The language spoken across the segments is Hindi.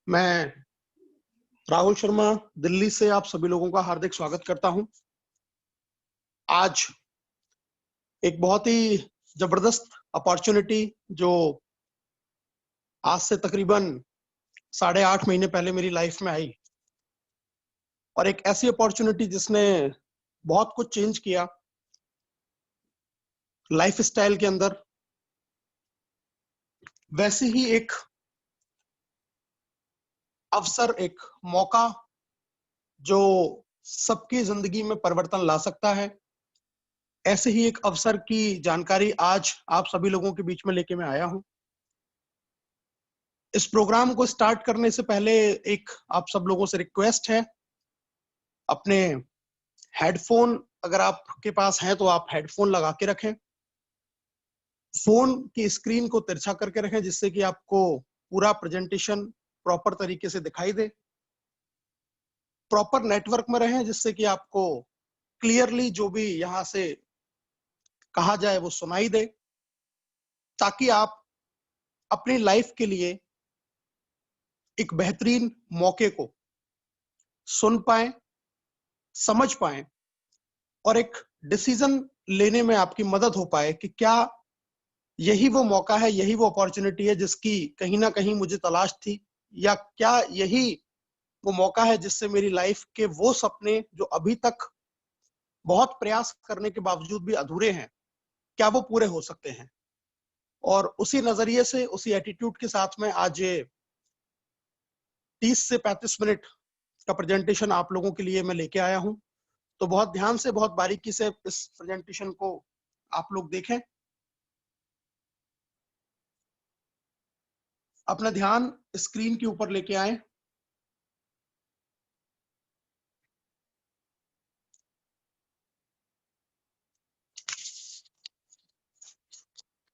मैं राहुल शर्मा दिल्ली से आप सभी लोगों का हार्दिक स्वागत करता हूं। आज एक बहुत ही जबरदस्त अपॉर्चुनिटी जो आज से तकरीबन 8.5 महीने पहले मेरी लाइफ में आई, और एक ऐसी अपॉर्चुनिटी जिसने बहुत कुछ चेंज किया लाइफ स्टाइल के अंदर। वैसे ही एक अवसर, एक मौका जो सबकी जिंदगी में परिवर्तन ला सकता है, ऐसे ही एक अवसर की जानकारी आज आप सभी लोगों के बीच में लेके मैं आया हूं। इस प्रोग्राम को स्टार्ट करने से पहले एक आप सब लोगों से रिक्वेस्ट है, अपने हेडफोन अगर आपके पास हैं तो आप हेडफोन लगा के रखें। फोन की स्क्रीन को तिरछा करके रखें जिससे कि आपको पूरा प्रेजेंटेशन प्रॉपर तरीके से दिखाई दे। प्रॉपर नेटवर्क में रहें जिससे कि आपको क्लियरली जो भी यहां से कहा जाए वो सुनाई दे, ताकि आप अपनी लाइफ के लिए एक बेहतरीन मौके को सुन पाए, समझ पाए और एक डिसीजन लेने में आपकी मदद हो पाए कि क्या यही वो मौका है, यही वो अपॉर्चुनिटी है जिसकी कहीं ना कहीं मुझे तलाश थी, या क्या यही वो मौका है जिससे मेरी लाइफ के वो सपने जो अभी तक बहुत प्रयास करने के बावजूद भी अधूरे हैं, क्या वो पूरे हो सकते हैं। और उसी नजरिए से, उसी एटीट्यूड के साथ में आज 30 से 35 मिनट का प्रेजेंटेशन आप लोगों के लिए मैं लेके आया हूं। तो बहुत ध्यान से, बहुत बारीकी से इस प्रेजेंटेशन को आप लोग देखें। अपना ध्यान स्क्रीन के ऊपर लेके आए।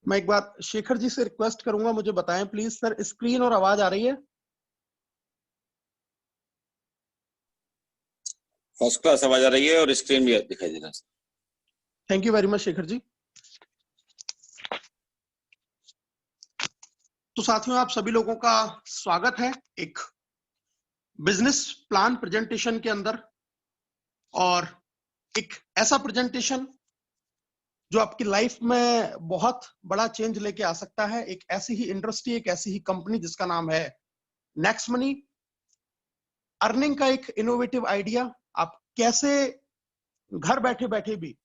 मैं एक बार शेखर जी से रिक्वेस्ट करूंगा, मुझे बताएं प्लीज सर, स्क्रीन और आवाज आ रही है? फर्स्ट क्लास आवाज आ रही है और स्क्रीन भी दिखाई दे रहा है। Thank you very much Shekhar ji. तो साथियों, आप सभी लोगों का स्वागत है एक बिजनेस प्लान प्रेजेंटेशन के अंदर, और एक ऐसा प्रेजेंटेशन जो आपकी लाइफ में बहुत बड़ा चेंज लेके आ सकता है। एक ऐसी ही इंडस्ट्री, एक ऐसी ही कंपनी जिसका नाम है नेक्स्ट मनी। अर्निंग का एक इनोवेटिव आइडिया, आप कैसे घर बैठे बैठे भी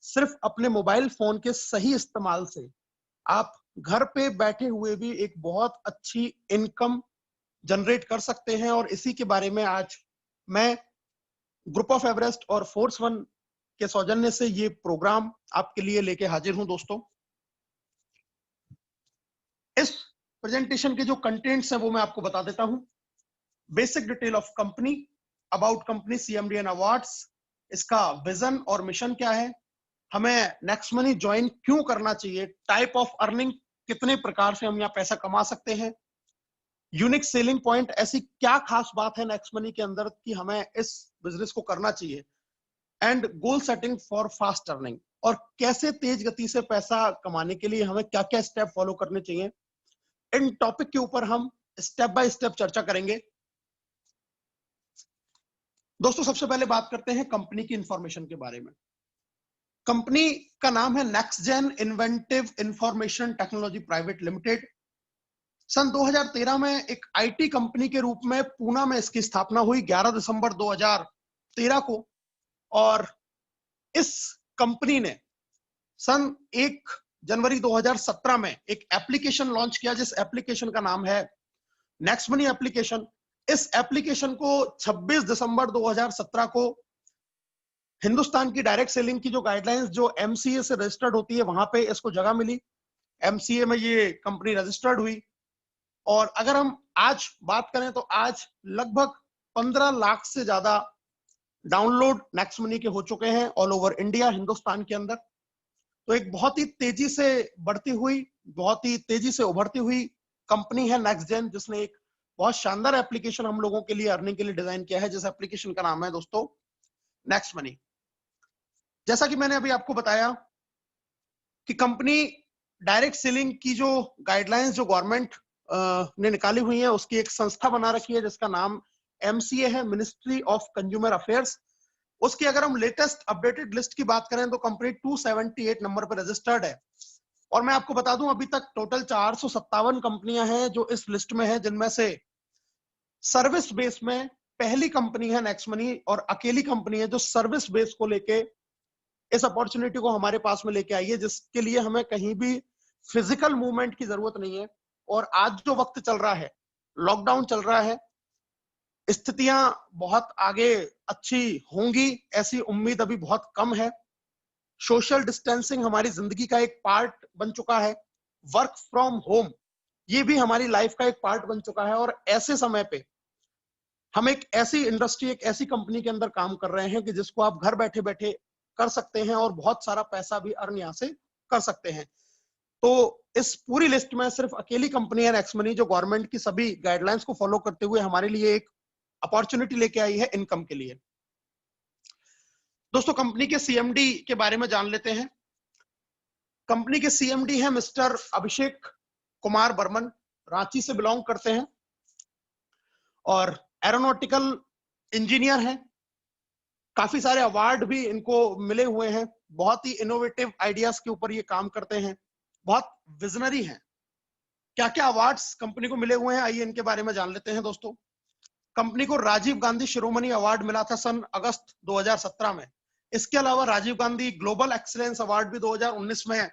सिर्फ अपने मोबाइल फोन के सही इस्तेमाल से आप घर पे बैठे हुए भी एक बहुत अच्छी इनकम जनरेट कर सकते हैं। और इसी के बारे में आज मैं ग्रुप ऑफ एवरेस्ट और फोर्स वन के सौजन्य से ये प्रोग्राम आपके लिए लेके हाजिर हूं। दोस्तों, इस प्रेजेंटेशन के जो कंटेंट्स हैं वो मैं आपको बता देता हूं। Basic detail of company, about company, CMD and awards, इसका विजन और मिशन क्या है, हमें नेक्स्ट मनी ज्वाइन क्यों करना चाहिए, टाइप ऑफ अर्निंग, कितने प्रकार से हम यहाँ पैसा कमा सकते हैं, यूनिक सेलिंग पॉइंट, ऐसी क्या खास बात है नेक्स्ट मनी के अंदर कि हमें इस बिजनेस को करना चाहिए, and goal setting for fast earning, और कैसे तेज गति से पैसा कमाने के लिए हमें क्या क्या स्टेप फॉलो करने चाहिए। इन टॉपिक के ऊपर हम स्टेप बाय स्टेप चर्चा करेंगे। दोस्तों, सबसे पहले बात करते हैं कंपनी की इंफॉर्मेशन के बारे में। कंपनी का नाम है next gen inventive information technology private limited. सन 2013 में एक आईटी कंपनी के रूप में पूना में इसकी स्थापना हुई 11 दिसंबर 2013 को। और इस कंपनी ने सन 1 जनवरी 2017 में एक एप्लीकेशन लॉन्च किया, जिस एप्लीकेशन का नाम है नेक्स्ट मनी एप्लीकेशन। इस एप्लीकेशन को 26 दिसंबर 2017 को हिंदुस्तान की डायरेक्ट सेलिंग की जो गाइडलाइंस जो एमसीए से रजिस्टर्ड होती है वहां पे इसको जगह मिली, एमसीए में ये कंपनी रजिस्टर्ड हुई। और अगर हम आज बात करें तो आज लगभग 15 लाख से ज्यादा डाउनलोड नेक्स्ट मनी के हो चुके हैं ऑल ओवर इंडिया, हिंदुस्तान के अंदर। तो एक बहुत ही तेजी से बढ़ती हुई, बहुत ही तेजी से उभरती हुई कंपनी है नेक्स्ट जेन, जिसने एक बहुत शानदार एप्लीकेशन हम लोगों के लिए अर्निंग के लिए डिजाइन किया है, जिस एप्लीकेशन का नाम है दोस्तों नेक्स्ट मनी। जैसा कि मैंने अभी आपको बताया कि कंपनी डायरेक्ट सेलिंग की जो गाइडलाइंस जो गवर्नमेंट ने निकाली हुई है, उसकी एक संस्था बना रखी है जिसका नाम MCA है, मिनिस्ट्री ऑफ कंज्यूमर अफेयर्स। उसकी अगर हम लेटेस्ट अपडेटेड लिस्ट की बात करें तो कंपनी 278 नंबर पर रजिस्टर्ड है। और मैं आपको बता दूं अभी तक टोटल 457 कंपनियां हैं जो इस लिस्ट में है, जिनमें से सर्विस बेस में पहली कंपनी है नेक्स्ट मनी, और अकेली कंपनी है जो सर्विस बेस को लेके इस अपॉर्चुनिटी को हमारे पास में लेके आई है, जिसके लिए हमें कहीं भी फिजिकल मूवमेंट की जरूरत नहीं है। और आज जो वक्त चल रहा है, लॉकडाउन चल रहा है, स्थितियां बहुत आगे अच्छी होंगी ऐसी उम्मीद अभी बहुत कम है। सोशल डिस्टेंसिंग हमारी जिंदगी का एक पार्ट बन चुका है, वर्क फ्रॉम होम ये भी हमारी लाइफ का एक पार्ट बन चुका है। और ऐसे समय पे हम एक ऐसी इंडस्ट्री, एक ऐसी कंपनी के अंदर काम कर रहे हैं कि जिसको आप घर बैठे बैठे कर सकते हैं और बहुत सारा पैसा भी अर्न यहां से कर सकते हैं। तो इस पूरी लिस्ट में सिर्फ अकेली कंपनी है नेक्स्ट मनी जो गवर्नमेंट की सभी गाइडलाइंस को फॉलो करते हुए हमारे लिए एक अपॉर्चुनिटी लेके आई है इनकम के लिए। दोस्तों, कंपनी के CMD के बारे में जान लेते हैं। कंपनी के CMD है मिस्टर अभिषेक कुमार बर्मन, रांची से बिलोंग करते हैं और एरोनॉटिकल इंजीनियर हैं। काफी सारे अवार्ड भी इनको मिले हुए हैं, बहुत ही इनोवेटिव आइडियाज के ऊपर ये काम करते हैं, बहुत विजनरी हैं। क्या क्या अवार्ड्स कंपनी को मिले हुए हैं, आइए इनके बारे में जान लेते हैं। दोस्तों, कंपनी को राजीव गांधी शिरोमणि अवार्ड मिला था सन अगस्त 2017 में। इसके अलावा Rajiv Gandhi global excellence award भी 2019 में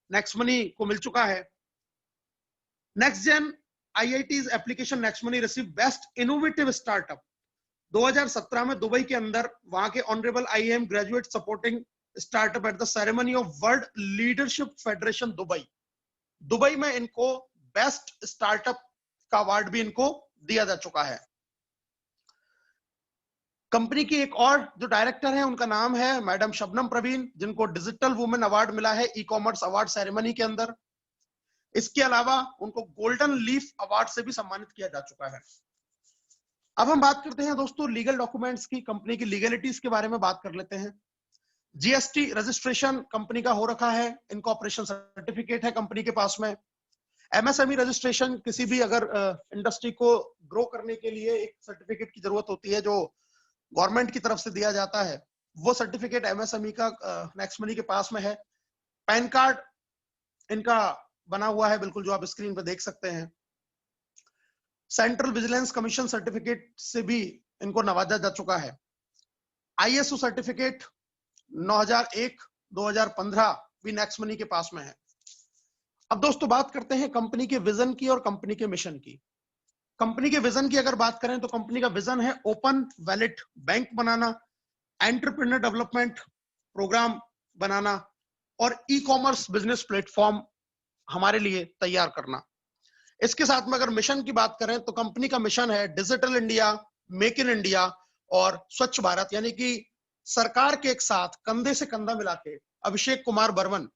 नेक्स्ट मनी को मिल चुका है। Next gen IIT's application Next Money receive best innovative startup 2017 में दुबई के अंदर, वहां के honourable IIM graduate supporting startup at the ceremony of world leadership federation Dubai. Dubai में इनको बेस्ट स्टार्टअप का अवार्ड भी इनको दिया जा चुका है। कंपनी की एक और जो डायरेक्टर है उनका नाम है मैडम शबनम प्रवीण, जिनको डिजिटल वुमेन अवार्ड मिला है ई-कॉमर्स अवार्ड सेरेमनी के अंदर। इसके अलावा उनको गोल्डन लीफ अवार्ड से भी सम्मानित किया जा चुका है। अब हम बात करते हैं दोस्तों लीगल डॉक्यूमेंट्स की, कंपनी की लीगलिटीज के बारे में बात कर लेते हैं। GST रजिस्ट्रेशन कंपनी का हो रखा है, इनकॉर्पोरेशन सर्टिफिकेट है कंपनी के पास में। MSME रजिस्ट्रेशन, किसी भी अगर इंडस्ट्री को ग्रो करने के लिए एक सर्टिफिकेट की जरूरत होती है जो गवर्नमेंट की तरफ से दिया जाता है, वो सर्टिफिकेट MSME का नेक्स्ट मनी के पास में है। पैन कार्ड इनका बना हुआ है बिल्कुल, जो आप स्क्रीन पर देख सकते हैं। सेंट्रल विजिलेंस कमीशन सर्टिफिकेट से भी इनको नवाजा जा चुका है। ISO सर्टिफिकेट 9001-2015 भी नेक्स्ट मनी के पास में है। अब दोस्तों बात करते हैं कंपनी के विजन की और कंपनी के मिशन की। कंपनी के विजन की अगर बात करें तो कंपनी का विजन है ओपन वैलेट बैंक बनाना, एंटरप्रेन्योर डेवलपमेंट प्रोग्राम बनाना और ई-कॉमर्स बिजनेस प्लेटफॉर्म हमारे लिए तैयार करना। इसके साथ में अगर मिशन की बात करें तो कंपनी का मिशन है digital India, make in India और स्वच्छ भारत, यानी कि सरकार के एक साथ कंधे से कंधा मिला के अभिषेक कुमार बर्मन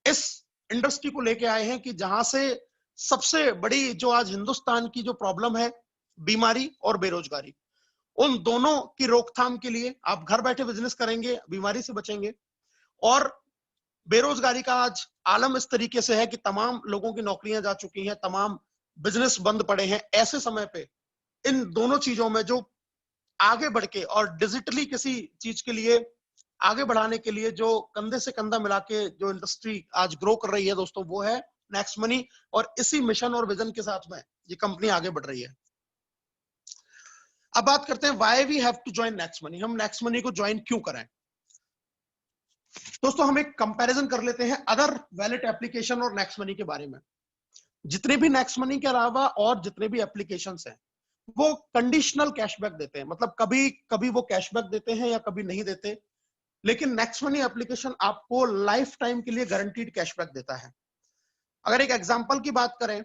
इस इंडस्ट्री को लेके आए हैं कि जहां से सबसे बड़ी जो आज हिंदुस्तान की जो प्रॉब्लम है, बीमारी और बेरोजगारी, उन दोनों की रोकथाम के लिए आप घर बैठे बिजनेस करेंगे, बीमारी से बचेंगे। और बेरोजगारी का आज आलम इस तरीके से है कि तमाम लोगों की नौकरियां जा चुकी हैं, तमाम बिजनेस बंद पड़े हैं। ऐसे समय पे इन दोनों चीजों में जो आगे बढ़ के और डिजिटली किसी चीज के लिए आगे बढ़ाने के लिए जो कंधे से कंधा मिला के जो इंडस्ट्री आज ग्रो कर रही है दोस्तों, वो है नेक्स्ट मनी। और इसी मिशन और विजन के साथ में ये कंपनी आगे बढ़ रही है। अब बात करते हैं why we have to join Next Money, हम नेक्स्ट मनी को ज्वाइन क्यों करें। दोस्तों, हम एक कंपैरिजन कर लेते हैं अदर वैलेट एप्लीकेशन और नेक्स्ट मनी के बारे में। जितने भी नेक्स्ट मनी के अलावा और जितने भी एप्लीकेशंस हैं, वो कंडीशनल कैशबैक देते हैं, मतलब कभी कभी वो कैशबैक देते हैं या कभी नहीं देते। लेकिन नेक्स्ट मनी एप्लीकेशन आपको लाइफ टाइम के लिए गारंटीड कैशबैक देता है। अगर एक एग्जांपल की बात करें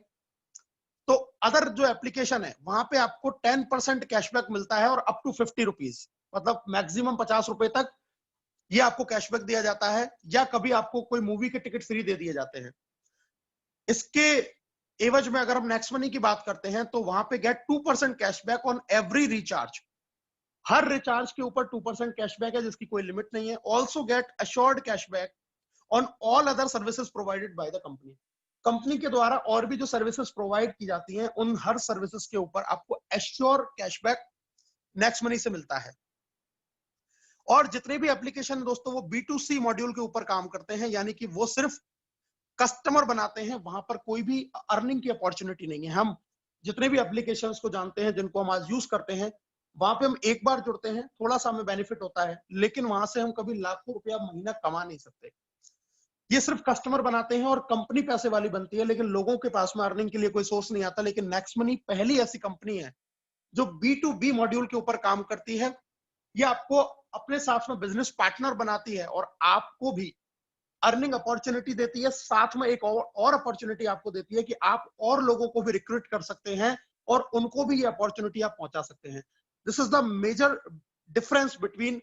तो अदर जो एप्लीकेशन है वहां पे आपको 10% कैशबैक मिलता है और अप टू 50 रुपीज, मतलब मैक्सिमम 50 रुपए तक ये आपको कैशबैक दिया जाता है, या कभी आपको कोई मूवी के टिकट फ्री दे दिए जाते हैं। इसके एवज में अगर हम नेक्स्ट मनी की बात करते हैं तो वहां पे get 2% cashback on every recharge, हर रिचार्ज के ऊपर 2% कैशबैक है जिसकी कोई लिमिट नहीं है। Also get assured cashback on all other services provided by the company. Company के द्वारा और भी जो सर्विसेज प्रोवाइड की जाती हैं, उन हर सर्विसेज के ऊपर आपको एश्योर कैशबैक नेक्स्ट मनी से मिलता है। और जितने भी एप्लीकेशन दोस्तों वो B2C मॉड्यूल के ऊपर काम करते हैं, यानी कि वो सिर्फ कस्टमर बनाते हैं, वहां पर कोई भी अर्निंग की अपॉर्चुनिटी नहीं है। हम जितने भी एप्लीकेशंस को जानते हैं, जिनको हम आज यूज करते हैं, वहां पे हम एक बार जुड़ते हैं, थोड़ा सा हमें बेनिफिट होता है, लेकिन वहां से हम कभी लाखों रुपया महीना कमा नहीं सकते। ये सिर्फ कस्टमर बनाते हैं और कंपनी पैसे वाली बनती है, लेकिन लोगों के पास में अर्निंग के लिए कोई सोर्स नहीं आता। लेकिन नेक्स्ट मनी पहली ऐसी कंपनी है जो B2B मॉड्यूल के ऊपर काम करती है। ये आपको अपने साथ में बिजनेस पार्टनर बनाती है और आपको भी अर्निंग अपॉर्चुनिटी देती है। साथ में एक और अपॉर्चुनिटी आपको देती है कि आप और लोगों को भी रिक्रूट कर सकते हैं और उनको भी ये अपॉर्चुनिटी आप पहुंचा सकते हैं। This is the major difference between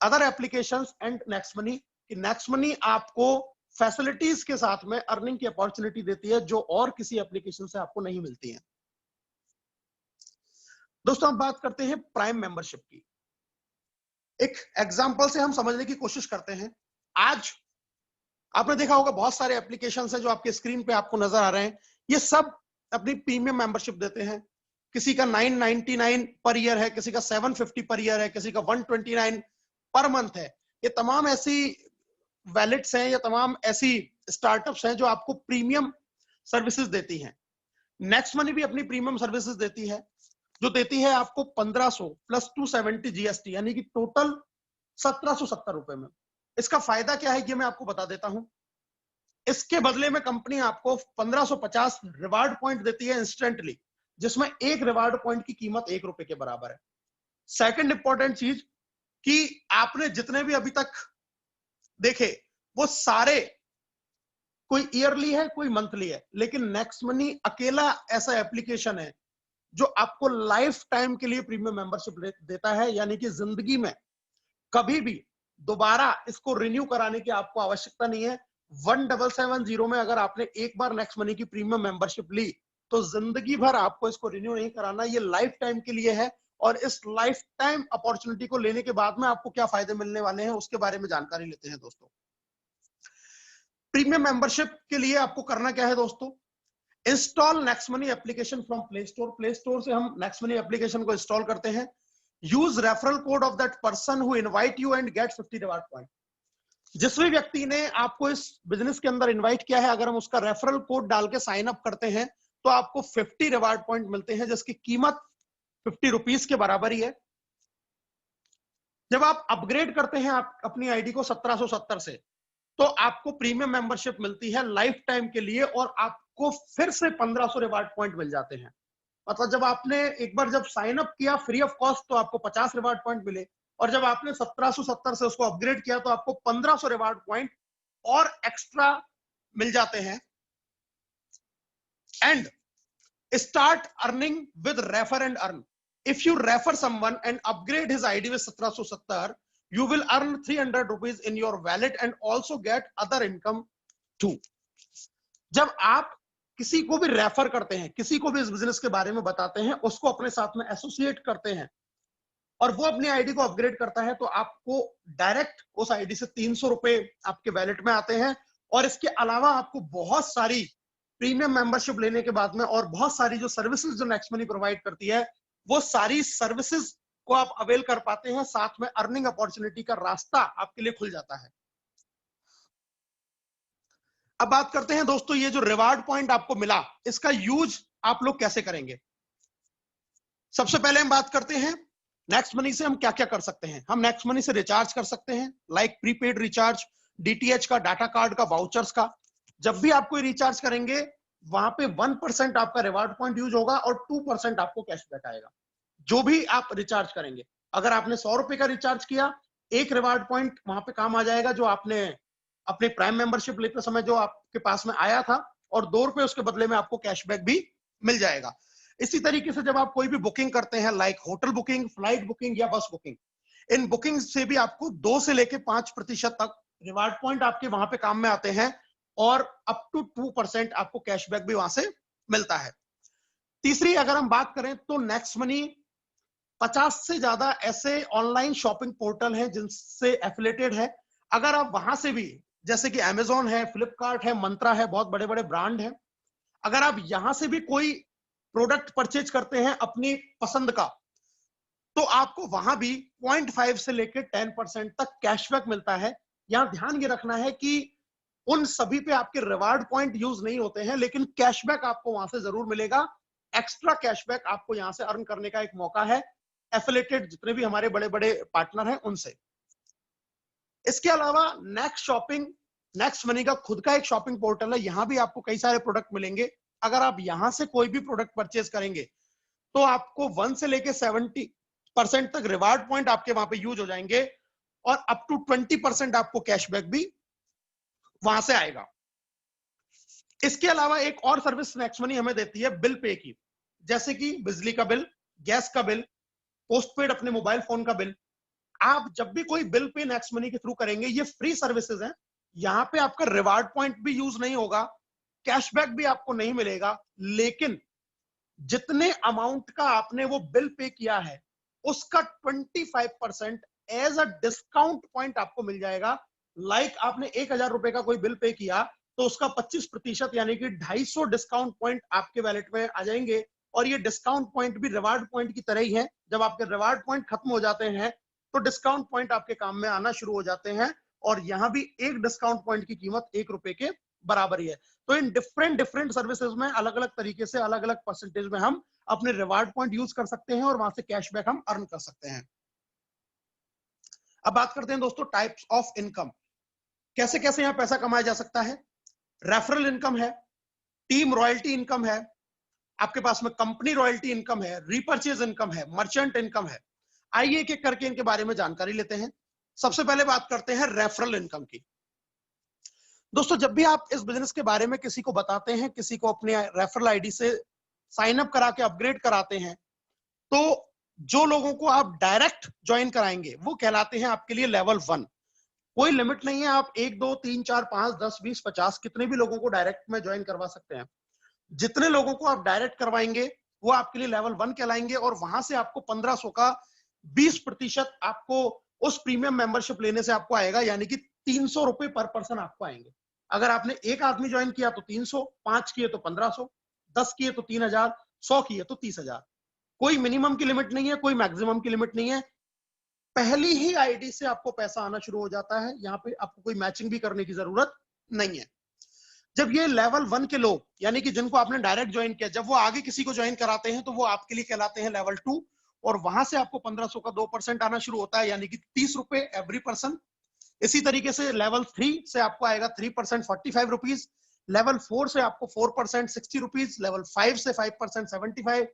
other applications and Next Money, कि नेक्स्ट मनी आपको फैसिलिटीज के साथ में अर्निंग की अपॉर्चुनिटी देती है जो और किसी एप्लीकेशन से आपको नहीं मिलती है। दोस्तों, हम बात करते हैं प्राइम मेंबरशिप की। एक एग्जांपल से हम समझने की कोशिश करते हैं। आज आपने देखा होगा बहुत सारे एप्लीकेशंस हैं जो आपके स्क्रीन पे आपको नजर आ रहे हैं। ये सब अपनी प्रीमियम मेंबरशिप देते हैं। किसी का 999 पर ईयर है, किसी का 750 पर ईयर है, किसी का 129 पर मंथ है। ये तमाम ऐसी वैलेट्स हैं या तमाम ऐसी स्टार्टअप्स हैं जो आपको प्रीमियम सर्विसेज देती हैं। नेक्स्ट मनी भी अपनी प्रीमियम सर्विसेज देती है, जो देती है आपको 1500 प्लस 270 GST, यानी कि टोटल 1770 रुपए में। इसका फायदा क्या है ये मैं आपको बता देता हूं। इसके बदले में कंपनी आपको 1550 रिवार्ड पॉइंट देती है इंस्टेंटली, जिसमें एक रिवार्ड पॉइंट की कीमत 1 रुपए के बराबर है। सेकंड इंपॉर्टेंट चीज कि आपने जितने भी अभी तक देखे वो सारे कोई ईयरली है, कोई मंथली है, लेकिन नेक्स्ट मनी अकेला ऐसा एप्लीकेशन है जो आपको लाइफ टाइम के लिए प्रीमियम मेंबरशिप देता है, यानी कि जिंदगी में कभी भी दोबारा इसको रिन्यू कराने की आपको आवश्यकता नहीं है। 1770 में अगर आपने एक बार नेक्स्ट मनी की प्रीमियम मेंबरशिप ली तो जिंदगी भर आपको इसको रिन्यू नहीं कराना, ये लाइफ टाइम के लिए है। और इस लाइफ टाइम अपॉर्चुनिटी को लेने के बाद में आपको क्या फायदे मिलने वाले हैं उसके बारे में जानकारी लेते हैं दोस्तों। प्रीमियम मेंबरशिप के लिए आपको करना क्या है दोस्तों? Install Next Money application from Play Store. Play Store से हम नेक्स्ट मनी एप्लीकेशन को इंस्टॉल करते हैं। Use referral code of that person who invite you and get 50 reward point. जिस भी व्यक्ति ने आपको इस बिजनेस के अंदर इनवाइट किया है, अगर हम उसका रेफरल कोड डाल के साइन अप करते हैं तो आपको 50 रिवार्ड पॉइंट मिलते हैं, जिसकी कीमत 50 रुपीस के बराबर ही है। जब आप अपग्रेड करते हैं आप अपनी आईडी को 1770 से, तो आपको प्रीमियम मेंबरशिप मिलती है लाइफ टाइम के लिए और आपको फिर से 1500 रिवार्ड पॉइंट मिल जाते हैं। मतलब जब आपने एक बार जब साइन अप किया फ्री ऑफ कॉस्ट तो आपको 50 रिवार्ड पॉइंट मिले, और जब आपने 1770 से उसको अपग्रेड किया तो आपको 1500 रिवार्ड पॉइंट और एक्स्ट्रा मिल जाते हैं। And start earning with refer and earn. If you refer someone and upgrade his ID with 1770, you will earn 300 rupees in your wallet and also get other income too. जब आप किसी को भी रेफर करते हैं, किसी को भी इस बिजनेस के बारे में बताते हैं, उसको अपने साथ में एसोसिएट करते हैं और वो अपनी आईडी को अपग्रेड करता है, तो आपको डायरेक्ट उस आईडी से 300 रुपए आपके वैलेट में आते हैं। और इसके अलावा आपको बहुत सारी प्रीमियम मेंबरशिप लेने के बाद में और बहुत सारी जो सर्विसेज जो नेक्स्ट मनी प्रोवाइड करती है, वो सारी सर्विसेज को आप अवेल कर पाते हैं। साथ में अर्निंग अपॉर्चुनिटी का रास्ता आपके लिए खुल जाता है। अब बात करते हैं दोस्तों, ये जो रिवार्ड पॉइंट आपको मिला, इसका यूज आप लोग कैसे करेंगे। सबसे पहले हम बात करते हैं नेक्स्ट मनी से हम क्या क्या कर सकते हैं। हम नेक्स्ट मनी से रिचार्ज कर सकते हैं, लाइक प्रीपेड रिचार्ज, डीटीएच का, डाटा कार्ड का, वाउचर्स का। जब भी आप कोई रिचार्ज करेंगे वहां पे 1% आपका रिवार्ड पॉइंट यूज होगा और 2% आपको कैशबैक आएगा। जो भी आप रिचार्ज करेंगे, अगर आपने 100 रुपए का रिचार्ज किया, एक रिवार्ड पॉइंट वहां पे काम आ जाएगा जो आपने अपने प्राइम मेंबरशिप लेते समय जो आपके पास में आया था, और 2 रुपए उसके बदले में आपको कैशबैक भी मिल जाएगा। इसी तरीके से जब आप कोई भी बुकिंग करते हैं, like hotel booking, flight booking या बस बुकिंग, इन बुकिंग से भी आपको 2 से लेके 5% तक रिवार्ड पॉइंट आपके वहां पे काम में आते हैं और अप टू 2% आपको कैशबैक भी वहां से मिलता है। तीसरी अगर हम बात करें तो नेक्स्ट मनी 50 से ज्यादा ऐसे ऑनलाइन शॉपिंग पोर्टल हैं जिनसे एफिलेटेड है। अगर आप वहां से भी जैसे कि Amazon है, फ्लिपकार्ट है, मंत्रा है, बहुत बड़े बड़े ब्रांड हैं। अगर आप यहां से भी कोई प्रोडक्ट परचेज करते हैं अपनी पसंद का, तो आपको वहां भी 0.5 से लेकर 10% तक कैशबैक मिलता है। यहां ध्यान ये रखना है कि उन सभी पे आपके रिवार्ड पॉइंट यूज नहीं होते हैं, लेकिन कैशबैक आपको वहां से जरूर मिलेगा। एक्स्ट्रा कैशबैक आपको यहां से अर्न करने का एक मौका है एफिलिएटेड जितने भी हमारे बड़े बड़े पार्टनर हैं उनसे। इसके अलावा नेक्स्ट शॉपिंग, नेक्स्ट मनी का खुद का एक शॉपिंग पोर्टल है, यहां भी आपको कई सारे प्रोडक्ट मिलेंगे। अगर आप यहां से कोई भी प्रोडक्ट परचेज करेंगे तो आपको 1 से लेके 70% तक रिवार्ड पॉइंट आपके वहां पे यूज हो जाएंगे और अप टू 20% आपको कैशबैक भी वहां से आएगा। इसके अलावा एक और सर्विस नेक्स्ट मनी हमें देती है बिल पे की, जैसे कि बिजली का बिल, गैस का बिल, पोस्टपेड अपने मोबाइल फोन का बिल। आप जब भी कोई बिल पे नेक्स्ट मनी के थ्रू करेंगे, ये फ्री सर्विसेज हैं, यहां पे आपका रिवार्ड पॉइंट भी यूज नहीं होगा, कैशबैक भी आपको नहीं मिलेगा, लेकिन जितने अमाउंट का आपने वो बिल पे किया है उसका 25% एज अ डिस्काउंट पॉइंट आपको मिल जाएगा। लाइक आपने 1000 रुपए का कोई बिल पे किया तो उसका 25% यानी कि 250 डिस्काउंट पॉइंट आपके वैलेट में आ जाएंगे। और ये डिस्काउंट पॉइंट भी रिवार्ड पॉइंट की तरह ही है, जब आपके रिवार्ड पॉइंट खत्म हो जाते हैं तो डिस्काउंट पॉइंट आपके काम में आना शुरू हो जाते हैं। और यहां भी एक डिस्काउंट पॉइंट की कीमत 1 रुपए के बराबर ही है। तो इन डिफरेंट डिफरेंट सर्विसेज में अलग अलग तरीके से अलग अलग परसेंटेज में हम अपने रिवार्ड पॉइंट यूज कर सकते हैं और वहां से कैशबैक हम अर्न कर सकते हैं। अब बात करते हैं दोस्तों टाइप्स ऑफ इनकम, कैसे कैसे यहां पैसा कमाया जा सकता है। रेफरल इनकम है, टीम रॉयल्टी इनकम है, आपके पास में कंपनी रॉयल्टी इनकम है, रीपर्चेज इनकम है, मर्चेंट इनकम है। आइए एक एक करके इनके बारे में जानकारी लेते हैं। सबसे पहले बात करते हैं रेफरल इनकम की। दोस्तों जब भी आप इस बिजनेस के बारे में किसी को बताते हैं, किसी को अपने रेफरल आईडी से साइन अप करा के अपग्रेड कराते हैं, तो जो लोगों को आप डायरेक्ट ज्वाइन कराएंगे वो कहलाते हैं आपके लिए लेवल 1। कोई लिमिट नहीं है, आप 1 2 3 4 5 10 20 50 कितने भी लोगों को डायरेक्ट में ज्वाइन करवा सकते हैं। जितने लोगों को आप डायरेक्ट करवाएंगे वो आपके लिए लेवल 1 कहलाएंगे और वहां से आपको 1500 का 20% आपको उस प्रीमियम मेंबरशिप लेने से आपको आएगा, यानी कि 300 रुपए पर पर्सन आपको आएंगे। अगर आपने एक आदमी ज्वाइन किया तो 300, 5 किए तो 1500, 10 किए तो 3000, 100 किए तो 30,000। कोई मिनिमम की लिमिट नहीं है, कोई मैक्सिमम की लिमिट नहीं है। पहली ही आईडी से आपको पैसा आना शुरू हो जाता है, यहाँ पे आपको कोई मैचिंग भी करने की जरूरत नहीं है। जब ये लेवल 1 के लोग, यानी कि जिनको आपने डायरेक्ट ज्वाइन किया, जब वो आगे किसी को ज्वाइन कराते हैं तो वो आपके लिए कहलाते हैं लेवल 2 और वहां से आपको 1500 का 2% आना शुरू होता है, यानी कि 30 रुपए एवरी पर्सन। इसी तरीके से लेवल 3 से आपको आएगा 3% 45 रुपीज, लेवल 4 से आपको 4% 60 रुपीज, लेवल 5 से 5% 75,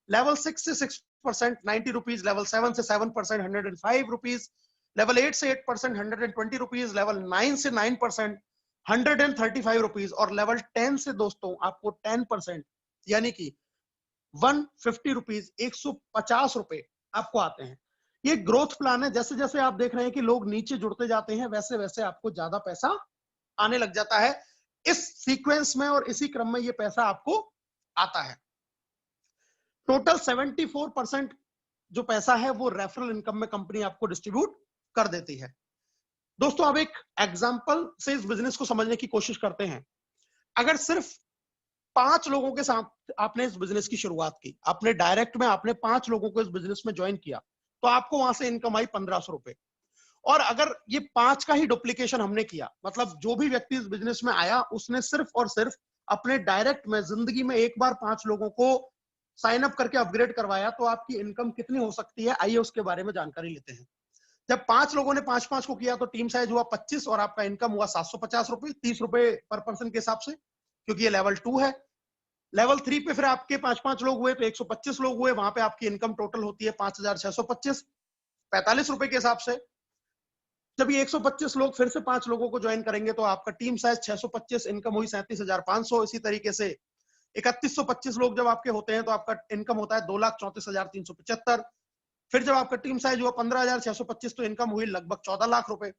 लेवल 6 से 6% 90 रुपीज, लेवल 7 से 7% 105 रुपीज, लेवल 8 से 8% 120 रुपीज, लेवल 9 से 9% 135 रुपीज और लेवल 10 से दोस्तों आपको 10% यानी कि 150 रुपीज 150 रुपए आपको आते हैं। ये ग्रोथ प्लान है, जैसे जैसे आप देख रहे हैं कि लोग नीचे जुड़ते जाते हैं वैसे वैसे आपको ज्यादा पैसा आने लग जाता है। इस सीक्वेंस में और इसी क्रम में ये पैसा आपको आता है। टोटल 74% जो पैसा है वो रेफरल इनकम में कंपनी आपको डिस्ट्रीब्यूट कर देती है। दोस्तों अब एक एग्जांपल से इस बिजनेस को समझने की कोशिश करते हैं। अगर सिर्फ 5 लोगों के साथ आपने इस बिजनेस की शुरुआत की, आपने डायरेक्ट में आपने 5 लोगों को इस बिजनेस में ज्वाइन किया, तो आपको वहां से इनकम आई 1500 रुपए। और अगर ये 5 का ही डुप्लीकेशन हमने किया, मतलब जो भी व्यक्ति इस बिजनेस में आया उसने सिर्फ और सिर्फ अपने डायरेक्ट में जिंदगी में एक बार 5 लोगों को साइन अप करके अपग्रेड करवाया, तो आपकी इनकम कितनी हो सकती है, आइए उसके बारे में जानकारी लेते हैं। जब 5 लोगों ने 5-5 को किया तो टीम साइज हुआ 25 और आपका इनकम हुआ 750 रुपए, 30 रुपए पर पर्सन के हिसाब से, क्योंकि ये लेवल 2 है। लेवल 3 पे फिर आपके 5-5 लोग हुए तो 125 लोग हुए, वहां पे आपकी इनकम टोटल होती है 5625 45 रुपए के हिसाब से। जब ये 125 लोग फिर से 5 लोगों को ज्वाइन करेंगे तो आपका टीम साइज 625, इनकम हुई 37,500। इसी तरीके से 3125 लोग जब आपके होते हैं तो आपका इनकम होता है 2,34,375। फिर जब आपका टीम साइज हुआ 15,625 तो इनकम हुई लगभग 14 लाख रुपए।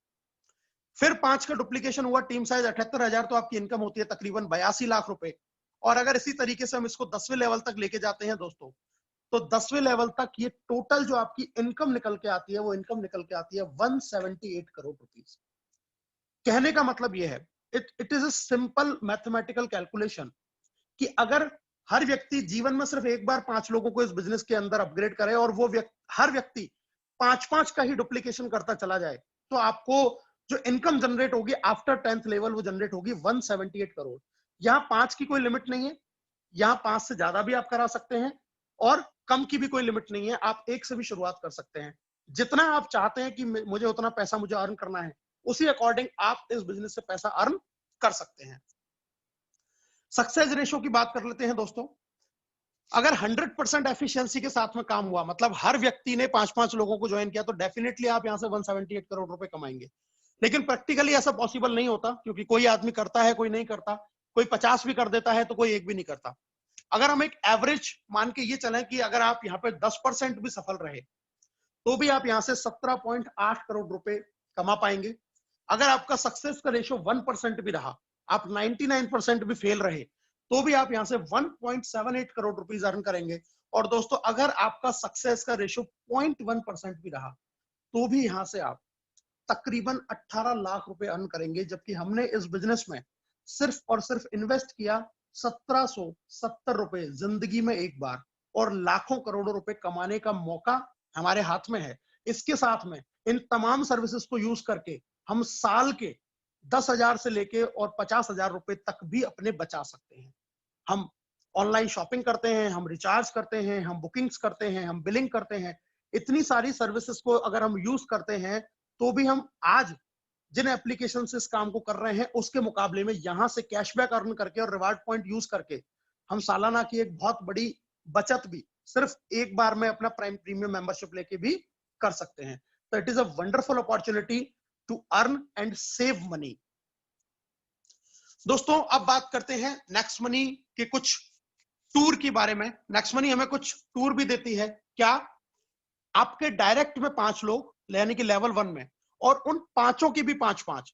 फिर 5 का डुप्लीकेशन हुआ, टीम साइज 78,000 तो आपकी इनकम होती है तकरीबन 82 लाख रुपए। और अगर इसी तरीके से हम इसको 10वें लेवल तक लेके जाते हैं दोस्तों, तो 10वें लेवल तक ये टोटल जो आपकी इनकम निकल के आती है वो इनकम निकल के आती है 178 करोड़ रुपीस। कहने का मतलब यह है, it is a simple mathematical calculation कि अगर हर व्यक्ति जीवन में सिर्फ एक बार 5 लोगों को इस बिजनेस के अंदर अपग्रेड करे और वो हर व्यक्ति 5-5 का ही डुप्लीकेशन करता चला जाए, तो आपको जो इनकम जनरेट होगी आफ्टर 10th लेवल वो जनरेट होगी 178 करोड़। यहाँ 5 की कोई लिमिट नहीं है, यहाँ 5 से ज्यादा भी आप करा सकते हैं और कम की भी कोई लिमिट नहीं है, आप 1 से भी शुरुआत कर सकते हैं। जितना आप चाहते हैं कि मुझे उतना पैसा मुझे अर्न करना है, उसी अकॉर्डिंग आप इस बिजनेस से पैसा अर्न कर सकते हैं। सक्सेस रेशो की बात कर लेते हैं दोस्तों। अगर 100% एफिशिएंसी के साथ में काम हुआ, मतलब हर व्यक्ति ने 5-5 लोगों को ज्वाइन किया, तो डेफिनेटली आप यहां से 178 करोड़ रुपए कमाएंगे। लेकिन प्रैक्टिकली ऐसा पॉसिबल नहीं होता, क्योंकि कोई आदमी करता है, कोई नहीं करता, कोई 50 भी कर देता है तो कोई एक भी नहीं करता। अगर हम एक एवरेज मान के ये चलें कि अगर आप यहाँ पे 10% भी सफल रहे, तो भी आप यहाँ से 17.8 करोड़ रुपए कमा पाएंगे। अगर आपका सक्सेस का रेशियो 1% भी रहा, आप 99% भी फेल रहे, तो भी आप यहां से 1.78 करोड़ रुपीस अर्न करेंगे। और दोस्तों, अगर आपका सक्सेस का रेशियो 0.1% भी रहा, तो भी यहां से आप तकरीबन 18 लाख रुपए अर्न करेंगे। जबकि हमने इस बिजनेस में सिर्फ और सिर्फ इन्वेस्ट किया 1770 रुपए जिंदगी में एक बार, और लाखों करोड़ों रुपए कमाने का मौका हमारे हाथ में है। इसके साथ में इन तमाम सर्विसेज को यूज करके हम साल के 10,000 से लेके और 50,000 रुपए तक भी अपने बचा सकते हैं। हम ऑनलाइन शॉपिंग करते हैं, हम रिचार्ज करते हैं, हम बुकिंग्स करते हैं, हम बिलिंग करते हैं। इतनी सारी सर्विसेज को अगर हम यूज करते हैं, तो भी हम आज जिन एप्लीकेशन से इस काम को कर रहे हैं, उसके मुकाबले में यहां से कैशबैक अर्न करके और रिवार्ड पॉइंट यूज करके हम सालाना की एक बहुत बड़ी बचत भी सिर्फ एक बार में अपना प्राइम प्रीमियम मेंबरशिप लेके भी कर सकते हैं। तो it is a wonderful opportunity to earn and save money. दोस्तों, अब बात करते हैं नेक्स्ट मनी के कुछ टूर के बारे में। नेक्स्ट मनी हमें कुछ टूर भी देती है। क्या? आपके डायरेक्ट में 5 लोग, यानी कि लेवल 1 में, और उन 5 की भी 5-5,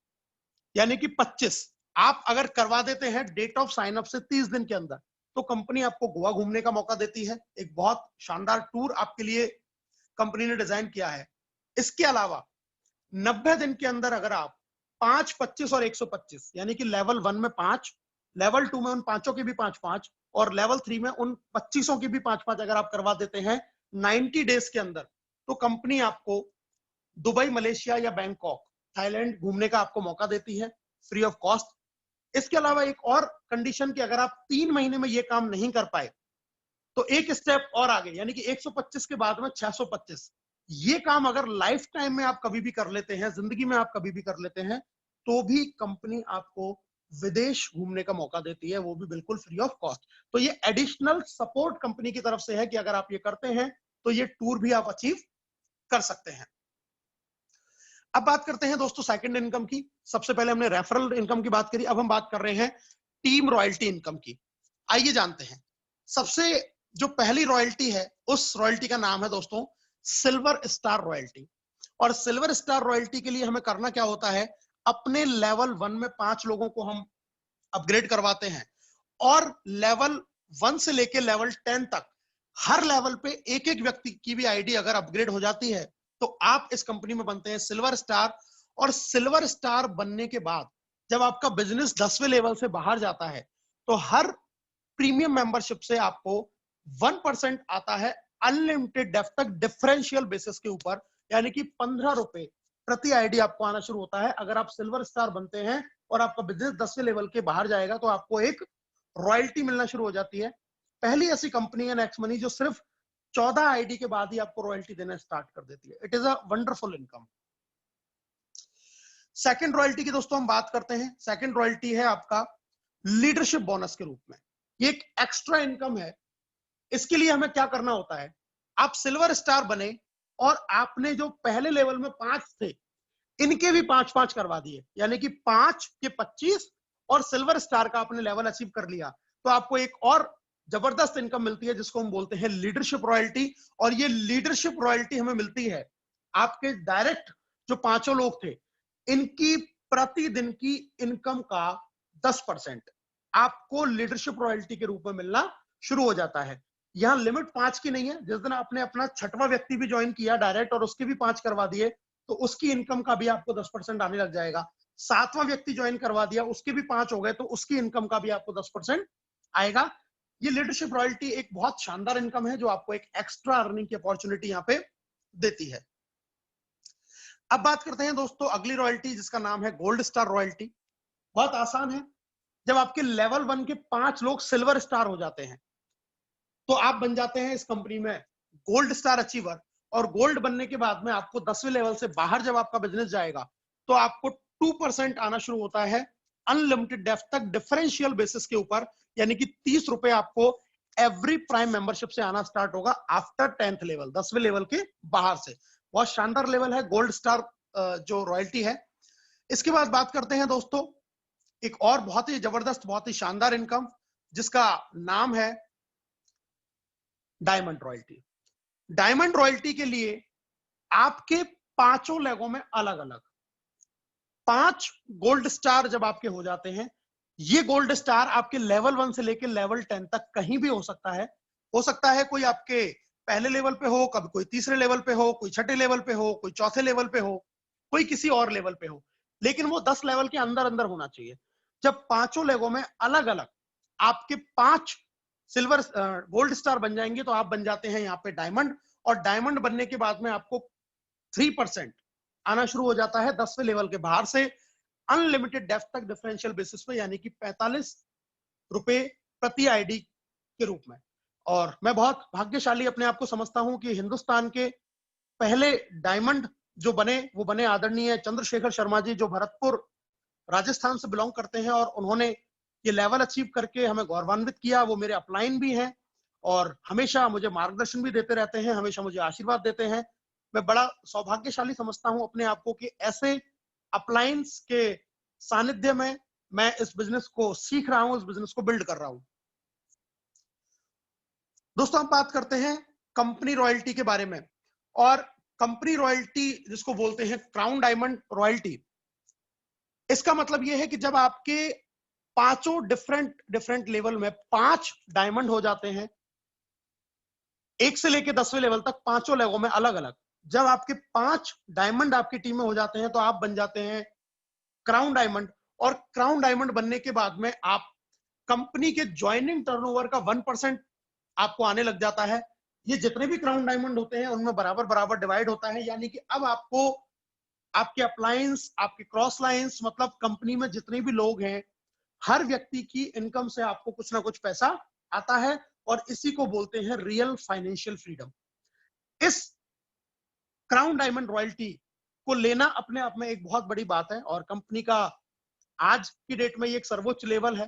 यानी कि 25 आप अगर करवा देते हैं डेट ऑफ साइन अप से 30 दिन के अंदर, तो कंपनी आपको गोवा घूमने का मौका देती है। एक बहुत शानदार टूर आपके लिए कंपनी ने डिजाइन किया है। इसके अलावा 90 दिन के अंदर अगर आप 5, 25 और 125, यानी कि लेवल 1 में 5, लेवल 2 में उन 5 की भी 5-5 और लेवल 3 में उन 25 की भी 5-5 अगर आप करवा देते हैं 90 डेज के अंदर, तो कंपनी आपको दुबई, मलेशिया या बैंकॉक, थाईलैंड घूमने का आपको मौका देती है फ्री ऑफ कॉस्ट। इसके अलावा एक और कंडीशन कि अगर आप 3 महीने में ये काम नहीं कर पाए, तो एक स्टेप और आगे, यानी कि 125 के बाद में 625, ये काम अगर लाइफ टाइम में आप कभी भी कर लेते हैं, जिंदगी में आप कभी भी कर लेते हैं, तो भी कंपनी आपको विदेश घूमने का मौका देती है, वो भी बिल्कुल फ्री ऑफ कॉस्ट। तो ये एडिशनल सपोर्ट कंपनी की तरफ से है कि अगर आप ये करते हैं तो ये टूर भी आप अचीव कर सकते हैं। अब बात करते हैं दोस्तों सेकंड इनकम की। सबसे पहले हमने रेफरल इनकम की बात करी, अब हम बात कर रहे हैं टीम रॉयल्टी इनकम की। आइए जानते हैं। सबसे जो पहली रॉयल्टी है, उस रॉयल्टी का नाम है दोस्तों सिल्वर स्टार रॉयल्टी। और सिल्वर स्टार रॉयल्टी के लिए हमें करना क्या होता है, अपने लेवल 1 में 5 लोगों को हम अपग्रेड करवाते हैं, और लेवल 1 से लेके लेवल 10 तक हर लेवल पे एक एक व्यक्ति की भी आईडी अगर अपग्रेड हो जाती है, तो आप इस कंपनी में बनते हैं सिल्वर स्टार। और सिल्वर स्टार बनने के बाद जब आपका बिजनेस 10वें लेवल से बाहर जाता है, तो हर प्रीमियम मेंबरशिप से आपको 1% आता है अनलिमिटेड डेफ तक डिफरेंशियल बेसिस के ऊपर, यानी कि 15 रुपए प्रति आईडी आपको आना शुरू होता है। अगर आप सिल्वर स्टार बनते हैं और आपका बिजनेस 10वें लेवल के बाहर जाएगा, तो आपको एक रॉयल्टी मिलना शुरू हो जाती है। पहली ऐसी कंपनी है नेक्स्ट मनी जो सिर्फ 14 आईडी के बाद ही आपको रॉयल्टी देना स्टार्ट कर देती है। It is a wonderful income. Second royalty की दोस्तों हम बात करते हैं। सेकंड रॉयल्टी है आपका लीडरशिप बोनस के रूप में। ये एक एक्स्ट्रा इनकम है। इसके लिए हमें क्या करना होता है, आप सिल्वर स्टार बने और आपने जो पहले लेवल में 5 थे, इनके भी 5-5 करवा दिए, यानी कि 5 के 25 और सिल्वर स्टार का आपने लेवल अचीव कर लिया, तो आपको एक और जबरदस्त इनकम मिलती है जिसको हम बोलते हैं लीडरशिप रॉयल्टी। और ये लीडरशिप रॉयल्टी हमें मिलती है आपके डायरेक्ट जो 5 लोग थे, इनकी प्रतिदिन की इनकम का 10% आपको लीडरशिप रॉयल्टी के रूप में मिलना शुरू हो जाता है। यहां लिमिट 5 की नहीं है। जिस दिन आपने अपना 6वां व्यक्ति भी ज्वाइन किया डायरेक्ट और उसके भी 5 करवा दिए, तो उसकी इनकम का भी आपको 10% आने लग जाएगा। 7वां व्यक्ति ज्वाइन करवा दिया, उसके भी 5 हो गए, तो उसकी इनकम का भी आपको 10% आएगा। ये लीडरशिप रॉयल्टी एक बहुत शानदार इनकम है जो आपको एक एक्स्ट्रा अर्निंग की अपॉर्चुनिटी यहाँ पे देती है। अब बात करते हैं दोस्तों अगली रॉयल्टी, जिसका नाम है गोल्ड स्टार रॉयल्टी। बहुत आसान है, जब आपके लेवल 1 के 5 लोग सिल्वर स्टार हो जाते हैं तो आप बन जाते हैं इस कंपनी में गोल्ड स्टार अचीवर। और गोल्ड बनने के बाद में आपको 10वें लेवल से बाहर जब आपका बिजनेस जाएगा तो आपको 2% आना शुरू होता है अनलिमिटेड डेप्थ तक डिफरेंशियल बेसिस के ऊपर, यानी कि 30 रुपए आपको एवरी प्राइम मेंबरशिप से आना स्टार्ट होगा आफ्टर 10th लेवल, 10वें लेवल के बाहर से। बहुत शानदार लेवल है गोल्ड स्टार जो रॉयल्टी है। इसके बाद बात करते हैं दोस्तों एक और बहुत ही जबरदस्त, बहुत ही शानदार इनकम, जिसका नाम है डायमंड रॉयल्टी। डायमंड रॉयल्टी के लिए आपके 5 लेगों में अलग अलग 5 गोल्ड स्टार जब आपके हो जाते हैं, ये गोल्ड स्टार आपके लेवल 1 से लेकर लेवल 10 तक कहीं भी हो सकता है। हो सकता है कोई आपके पहले लेवल पे हो, कभी कोई तीसरे लेवल पे हो, कोई छठे लेवल पे हो, कोई चौथे लेवल पे हो, कोई किसी और लेवल पे हो, लेकिन वो 10 लेवल के अंदर अंदर होना चाहिए। जब 5 लेगों में अलग अलग आपके 5 सिल्वर गोल्ड स्टार बन जाएंगे तो आप बन जाते हैं यहाँ पे डायमंड। और डायमंड बनने के बाद में आपको 3% आना शुरू हो जाता है 10वें लेवल के बाहर से अनलिमिटेड डेप्थ तक डिफरेंशियल बेसिस पे, यानी कि 45 रुपए प्रति आईडी के रूप में। और मैं बहुत भाग्यशाली अपने आप को समझता हूं कि हिंदुस्तान के पहले डायमंड जो बने वो बने आदरणीय चंद्रशेखर शर्मा जी, जो भरतपुर राजस्थान से बिलोंग करते हैं, और उन्होंने ये लेवल अचीव करके हमें गौरवान्वित किया। वो मेरे अपलाइन भी हैं और हमेशा मुझे मार्गदर्शन भी देते रहते हैं, हमेशा मुझे आशीर्वाद देते हैं। मैं बड़ा सौभाग्यशाली समझता हूं अपने आप को कि ऐसे अपलाइंस के सानिध्य में मैं इस बिजनेस को सीख रहा हूं, इस बिजनेस को बिल्ड कर रहा हूं। दोस्तों हम बात करते हैं कंपनी रॉयल्टी के बारे में। और कंपनी रॉयल्टी जिसको बोलते हैं क्राउन डायमंड रॉयल्टी, इसका मतलब यह है कि जब आपके 5 डिफरेंट लेवल में 5 डायमंड हो जाते हैं, 1 से लेकर 10वें लेवल तक 5 लेवलों में अलग अलग, जब आपके 5 डायमंड आपकी टीम में हो जाते हैं तो आप बन जाते हैं क्राउन डायमंड। और क्राउन डायमंड बनने के बाद में आप कंपनी के ज्वाइनिंग टर्नओवर का 1% आपको आने लग जाता है। ये जितने भी क्राउन डायमंड होते हैं उनमें बराबर बराबर डिवाइड होता है, यानी कि अब आपको आपके अपलायंस, आपके क्रॉस लाइंस, मतलब कंपनी में जितने भी लोग हैं, हर व्यक्ति की इनकम से आपको कुछ ना कुछ पैसा आता है। और इसी को बोलते हैं रियल फाइनेंशियल फ्रीडम। इस क्राउन डायमंड रॉयल्टी को लेना अपने आप में एक बहुत बड़ी बात है, और कंपनी का आज की डेट में ये एक सर्वोच्च लेवल है।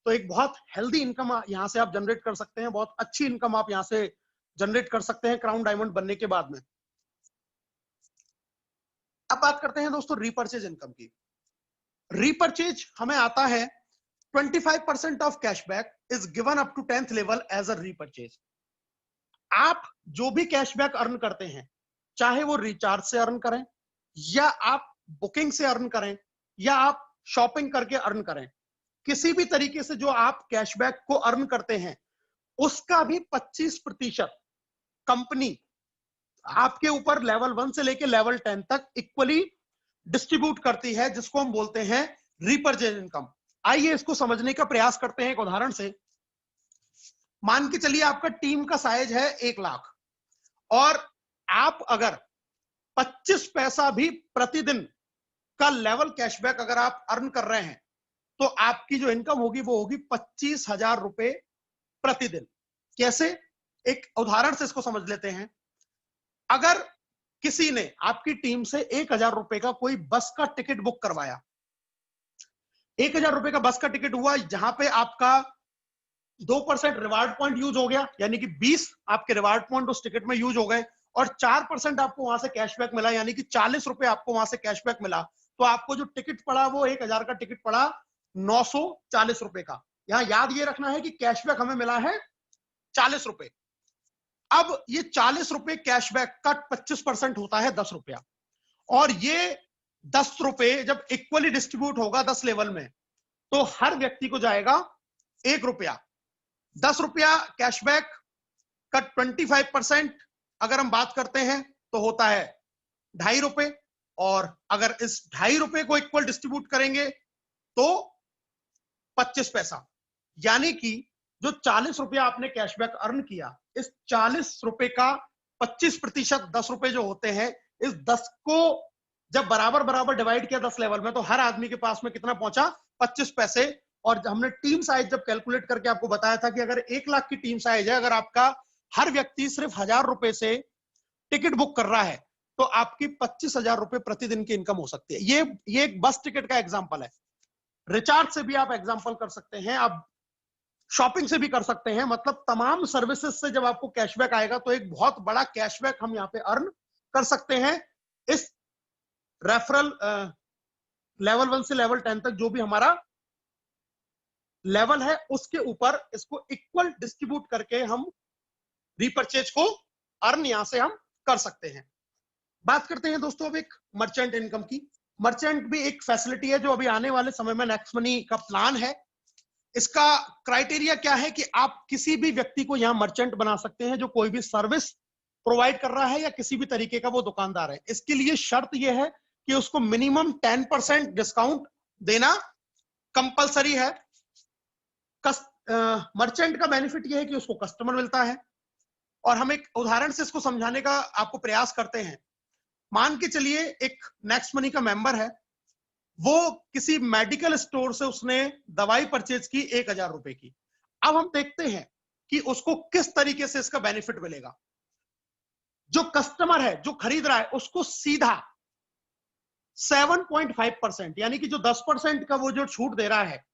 तो एक बहुत हेल्दी इनकम यहां से आप जनरेट कर सकते हैं, बहुत अच्छी इनकम आप यहां से जनरेट कर सकते हैं क्राउन डायमंड बनने के बाद में। अब बात करते हैं दोस्तों रीपर्चेज इनकम की। रीपर्चेज हमें आता है 25% off cashback is given up to 10th level as a repurchase. आप जो भी कैशबैक अर्न करते हैं, चाहे वो रिचार्ज से अर्न करें, या आप बुकिंग से अर्न करें, या आप शॉपिंग करके अर्न करें, किसी भी तरीके से जो आप कैशबैक को अर्न करते हैं, उसका भी 25% कंपनी आपके ऊपर लेवल 1 से लेकर लेवल 10 तक इक्वली डिस्ट्रीब्यूट करती है, जिसको हम बोलते हैं रीपर्चेज इनकम। आइए इसको समझने का प्रयास करते हैं एक उदाहरण से। मान के चलिए आपका टीम का साइज है 1 लाख, और आप अगर 25 पैसा भी प्रतिदिन का लेवल कैशबैक अगर आप अर्न कर रहे हैं, तो आपकी जो इनकम होगी वो होगी 25,000 रुपए प्रतिदिन। कैसे? एक उदाहरण से इसको समझ लेते हैं। अगर किसी ने आपकी टीम से 1,000 रुपए का कोई बस का टिकट बुक करवाया, 1,000 रुपए का बस का टिकट हुआ, जहां पे आपका 2% रिवार्ड पॉइंट यूज हो गया, यानी कि 20 आपके रिवार्ड पॉइंट उस टिकट में यूज हो गए, और 4% आपको वहां से कैशबैक मिला, यानी कि 40 रुपए आपको वहां से कैशबैक मिला। तो आपको जो टिकट पड़ा वो 1,000 का टिकट पड़ा 940 रुपए का। यहां याद ये रखना है कि कैशबैक हमें मिला है 40 रुपए। अब ये 40 रुपए कैशबैक का 25% होता है 10 रुपया, और ये 10 रुपए जब इक्वली डिस्ट्रीब्यूट होगा 10 लेवल में, तो हर व्यक्ति को जाएगा 1 रुपया। 10 रुपया कैशबैक का 25% अगर हम बात करते हैं तो होता है 2.5 रुपए, और अगर इस 2.5 रुपए को इक्वल डिस्ट्रीब्यूट करेंगे तो 25 पैसा, यानी कि जो 40 रुपया आपने कैशबैक अर्न किया, इस 40 रुपए का 25% 10 रुपए जो होते हैं, इस 10 को जब बराबर बराबर डिवाइड किया 10 लेवल में, तो हर आदमी के पास में कितना पहुंचा? 25 पैसे। और हमने टीम साइज जब कैलकुलेट करके आपको बताया था कि अगर 1 लाख की टीम साइज है, अगर आपका हर व्यक्ति सिर्फ 1000 रुपए से टिकट बुक कर रहा है, तो आपकी 25,000 रुपए प्रतिदिन की इनकम हो सकती है। ये एक बस टिकट का एग्जांपल है। रिचार्ज से भी आप एग्जांपल कर सकते हैं, आप शॉपिंग से भी कर सकते हैं। मतलब तमाम सर्विसेज से जब आपको कैशबैक आएगा तो एक बहुत बड़ा कैशबैक हम यहाँ पे अर्न कर सकते हैं। इस रेफरल लेवल 1 से लेवल 10 तक जो भी हमारा लेवल है, उसके ऊपर इसको इक्वल डिस्ट्रीब्यूट करके हम रीपरचेज को अर्न यहां से हम कर सकते हैं। बात करते हैं दोस्तों अब एक मर्चेंट इनकम की। मर्चेंट भी एक फैसिलिटी है जो अभी आने वाले समय में नेक्स्ट मनी का प्लान है। इसका क्राइटेरिया क्या है कि आप किसी भी व्यक्ति को यहां मर्चेंट बना सकते हैं जो कोई भी सर्विस प्रोवाइड कर रहा है या किसी भी तरीके का वो दुकानदार है। इसके लिए शर्त यह है कि उसको मिनिमम 10% डिस्काउंट देना कंपलसरी है। मर्चेंट का बेनिफिट यह है कि उसको कस्टमर मिलता है। और हम एक उदाहरण से इसको समझाने का आपको प्रयास करते हैं। मान के चलिए एक नेक्स्ट मनी का मेंबर है, वो किसी मेडिकल स्टोर से उसने दवाई परचेज की 1000 रुपए की। अब हम देखते हैं कि उसको किस तरीके से इसका बेनिफिट मिलेगा। जो कस्टमर है, जो खरीद रहा है, उसको सीधा 7.5% यानी कि जो 10% का वो जो छूट दे रहा है,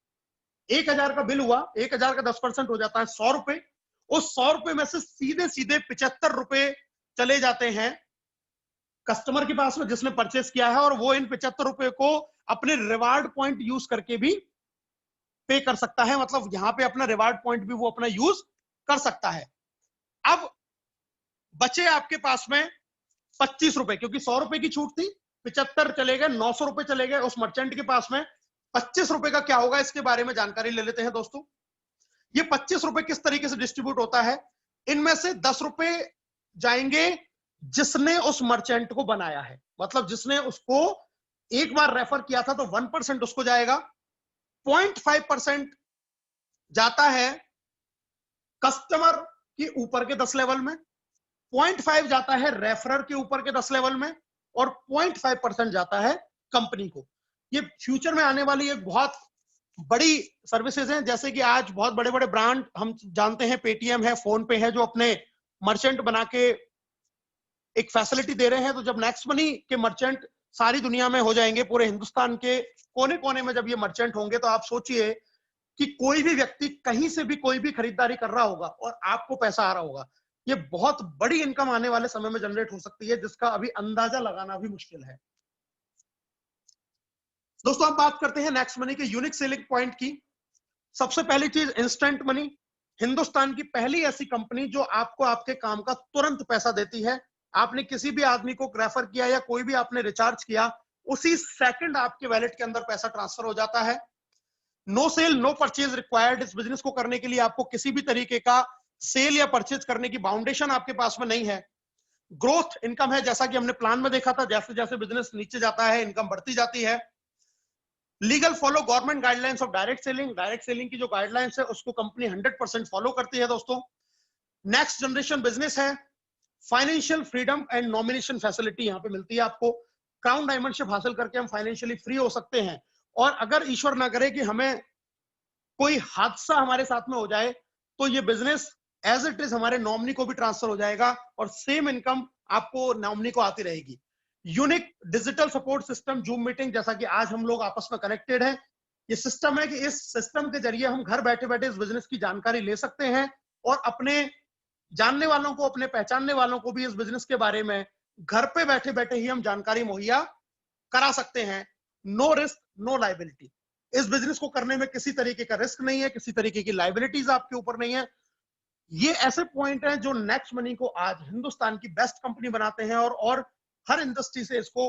1000 का बिल हुआ, 1000 का 10% हो जाता है 100 रुपए। उस 100 रुपए में से सीधे सीधे 75 रुपए चले जाते हैं कस्टमर के पास में जिसने परचेस किया है, और वो इन 75 रुपए को अपने रिवार्ड पॉइंट यूज करके भी पे कर सकता है। मतलब यहां पे अपना रिवार्ड पॉइंट भी वो अपना यूज कर सकता है। अब बचे आपके पास में 25 रुपए, क्योंकि 100 रुपए की छूट थी, 75 चले गए, 900 रुपए चले गए उस मर्चेंट के पास में। 25 रुपए का क्या होगा, इसके बारे में जानकारी ले लेते हैं दोस्तों। ये 25 रुपए किस तरीके से डिस्ट्रीब्यूट होता है? इनमें से 10 रुपए जाएंगे जिसने उस मर्चेंट को बनाया है, मतलब जिसने उसको एक बार रेफर किया था, तो 1% उसको जाएगा। 0.5% जाता है कस्टमर के ऊपर के 10 लेवल में, 0.5 जाता है रेफरर के ऊपर के 10 लेवल में, और 0.5% जाता है कंपनी को। ये फ्यूचर में आने वाली एक बहुत बड़ी सर्विसेज हैं। जैसे कि आज बहुत बड़े बड़े ब्रांड हम जानते हैं, पेटीएम है, फोन पे है, जो अपने मर्चेंट बना के एक फैसिलिटी दे रहे हैं। तो जब नेक्स्ट मनी के मर्चेंट सारी दुनिया में हो जाएंगे, पूरे हिंदुस्तान के कोने कोने में जब ये मर्चेंट होंगे, तो आप सोचिए कि कोई भी व्यक्ति कहीं से भी कोई भी खरीदारी कर रहा होगा और आपको पैसा आ रहा होगा। ये बहुत बड़ी इनकम आने वाले समय में जनरेट हो सकती है, जिसका अभी अंदाजा लगाना भी मुश्किल है। दोस्तों अब बात करते हैं नेक्स्ट मनी के यूनिक सेलिंग पॉइंट की। सबसे पहली चीज इंस्टेंट मनी। हिंदुस्तान की पहली ऐसी कंपनी जो आपको आपके काम का तुरंत पैसा देती है। आपने किसी भी आदमी को रेफर किया या कोई भी आपने रिचार्ज किया, उसी सेकंड आपके वैलेट के अंदर पैसा ट्रांसफर हो जाता है। No sale no purchase required. इस बिजनेस को करने के लिए आपको किसी भी तरीके का सेल या परचेज करने की बाउंडेशन आपके पास में नहीं है। ग्रोथ इनकम है, जैसा कि हमने प्लान में देखा था, जैसे जैसे बिजनेस नीचे जाता है इनकम बढ़ती जाती है। Legal follow government guidelines of direct selling. Direct selling की जो गाइडलाइंस है उसको कंपनी 100% फॉलो करती है दोस्तों। नेक्स्ट जनरेशन बिजनेस है। Financial freedom and nomination facility यहां पे मिलती है आपको। क्राउन डायमंडशिप हासिल करके हम फाइनेंशियली फ्री हो सकते हैं, और अगर ईश्वर ना करे कि हमें कोई हादसा हमारे साथ में हो जाए, तो ये बिजनेस एज इट इज हमारे नॉमिनी को भी ट्रांसफर हो जाएगा, और सेम इनकम आपको नॉमिनी को आती रहेगी। Unique digital support system, zoom meeting, जैसा कि आज हम लोग आपस में कनेक्टेड हैं। ये सिस्टम है कि इस सिस्टम के जरिए हम घर बैठे बैठे इस बिजनेस की जानकारी ले सकते हैं, और अपने जानने वालों को, अपने पहचानने वालों को भी इस बिजनेस के बारे में घर पे बैठे बैठे ही हम जानकारी मुहैया करा सकते हैं। No risk no liability. इस बिजनेस को करने में किसी तरीके का रिस्क नहीं है, किसी तरीके की लाइबिलिटीज आपके ऊपर नहीं है। ये ऐसे पॉइंट हैं जो नेक्स्ट मनी को आज हिंदुस्तान की बेस्ट कंपनी बनाते हैं, और हर इंडस्ट्री से इसको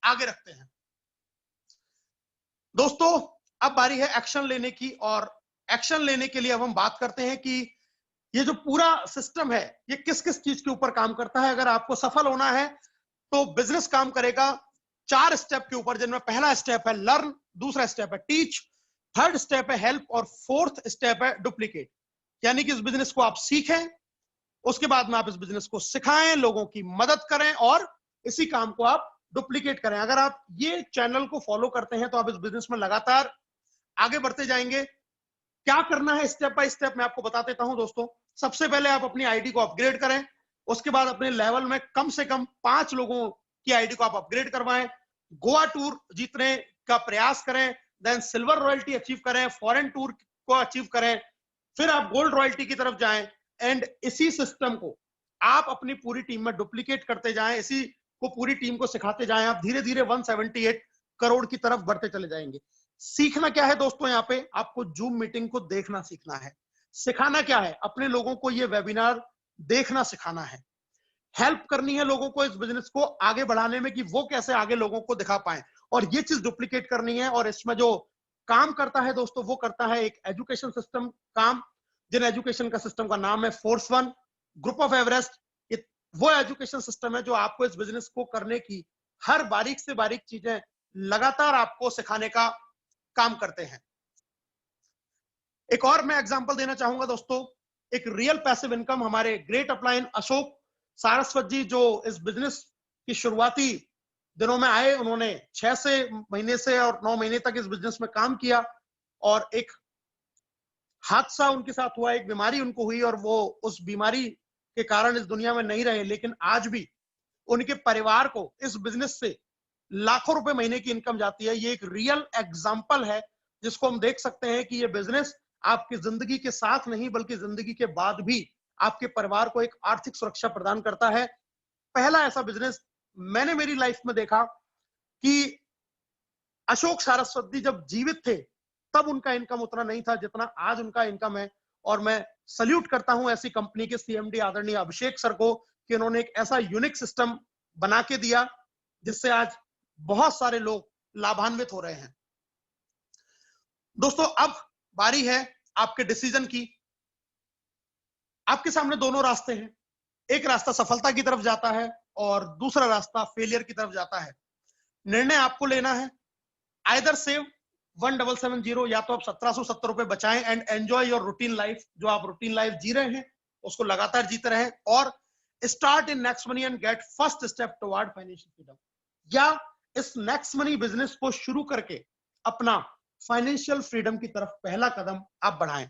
आगे रखते हैं। दोस्तों अब बारी है एक्शन लेने की, और एक्शन लेने के लिए अब हम बात करते हैं कि ये जो पूरा सिस्टम है ये किस किस चीज के ऊपर काम करता है। अगर आपको सफल होना है तो बिजनेस काम करेगा, 4 स्टेप के ऊपर, जिनमें पहला स्टेप है लर्न, दूसरा स्टेप है टीच, थर्ड स्टेप है हेल्प और फोर्थ स्टेप है डुप्लीकेट। यानी कि इस बिजनेस को आप सीखें, उसके बाद में आप इस बिजनेस को सिखाएं, लोगों की मदद करें और इसी काम को आप डुप्लीकेट करें। अगर आप ये चैनल को फॉलो करते हैं तो आप इस बिजनेस में लगातार आगे बढ़ते जाएंगे। क्या करना है स्टेप बाय स्टेप मैं आपको बता देता हूं दोस्तों। सबसे पहले आप अपनी आईडी को अपग्रेड करें, उसके बाद अपने लेवल में कम से कम 5 लोगों की आईडी को आप अपग्रेड करवाएं, गोवा टूर जीतने का प्रयास करें, देन सिल्वर रॉयल्टी अचीव करें, फॉरेन टूर को अचीव करें, फिर आप गोल्ड रॉयल्टी की तरफ जाएं एंड इसी सिस्टम को आप अपनी पूरी टीम में डुप्लीकेट करते जाएं, इसी को पूरी टीम को सिखाते जाएं। आप धीरे धीरे 178 करोड़ की तरफ बढ़ते चले जाएंगे। सीखना क्या है दोस्तों, यहाँ पे आपको जूम मीटिंग को देखना सीखना है। सिखाना क्या है, अपने लोगों को ये वेबिनार देखना सिखाना है। हेल्प करनी है लोगों को इस बिजनेस को आगे बढ़ाने में कि वो कैसे आगे लोगों को दिखा पाए, और ये चीज डुप्लीकेट करनी है। और इसमें जो काम करता है दोस्तों, वो करता है एक एजुकेशन सिस्टम काम, जिन एजुकेशन का सिस्टम का नाम है force one group of Everest. वो एजुकेशन सिस्टम है जो आपको इस बिजनेस को करने की हर बारीक से बारीक चीजें लगातार आपको सिखाने का काम करते हैं। एक और मैं एग्जांपल देना चाहूंगा दोस्तों, एक रियल पैसिव इनकम हमारे ग्रेट अपलाइन अशोक सारस्वत जी, जो इस बिजनेस की शुरुआती दिनों में आए, उन्होंने 6 महीने से और 9 महीने तक इस बिजनेस में काम किया और एक हादसा उनके साथ हुआ, एक बीमारी उनको हुई और वो उस बीमारी के कारण इस दुनिया में नहीं रहे, लेकिन आज भी उनके परिवार को इस बिजनेस से लाखों रुपए महीने की इनकम जाती है। ये एक रियल एग्जांपल है जिसको हम देख सकते हैं कि ये बिजनेस आपकी जिंदगी के साथ नहीं बल्कि जिंदगी के बाद भी आपके परिवार को एक आर्थिक सुरक्षा प्रदान करता है। पहला ऐसा बिजनेस मैंने मेरी लाइफ में देखा कि अशोक सारस्वत जी जब जीवित थे तब उनका इनकम उतना नहीं था जितना आज उनका इनकम है। और मैं सल्यूट करता हूं ऐसी कंपनी के सीएमडी आदरणीय अभिषेक सर को कि उन्होंने एक ऐसा यूनिक सिस्टम बना के दिया जिससे आज बहुत सारे लोग लाभान्वित हो रहे हैं। दोस्तों अब बारी है आपके डिसीजन की। आपके सामने दोनों रास्ते हैं, एक रास्ता सफलता की तरफ जाता है और दूसरा रास्ता फेलियर की तरफ जाता है। निर्णय आपको लेना है, आइदर सेव 1770, या तो आप 1770 रुपए बचाएं and enjoy your routine life. जो आप रूटीन लाइफ जी रहे हैं उसको लगातार जीते रहें, और start in next money and get first step toward financial freedom, या इस नेक्स्ट मनी बिजनेस को शुरू करके अपना फाइनेंशियल फ्रीडम की तरफ पहला कदम आप बढ़ाएं।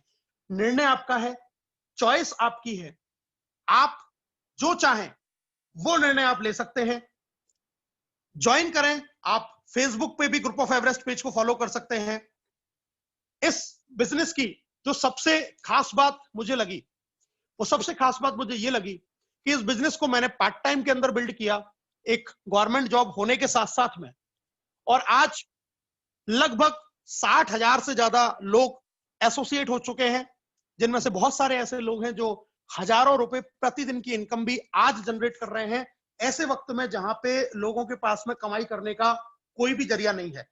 निर्णय आपका है, चॉइस आपकी है, आप जो चाहें वो निर्णय आप ले सकते हैं। ज्वाइन करें, आप फेसबुक पे भी ग्रुप ऑफ एवरेस्ट पेज को फॉलो कर सकते हैं। इस बिजनेस की जो सबसे खास बात मुझे लगी, वो सबसे खास बात मुझे ये लगी कि इस बिजनेस को मैंने पार्ट टाइम के अंदर बिल्ड किया, एक गवर्नमेंट जॉब होने के साथ साथ में, और आज लगभग 60,000 से ज्यादा लोग एसोसिएट हो चुके हैं, जिनमें से बहुत सारे ऐसे लोग हैं जो हजारों रुपए प्रतिदिन की इनकम भी आज जनरेट कर रहे हैं, ऐसे वक्त में जहां पे लोगों के पास में कमाई करने का कोई भी जरिया नहीं है।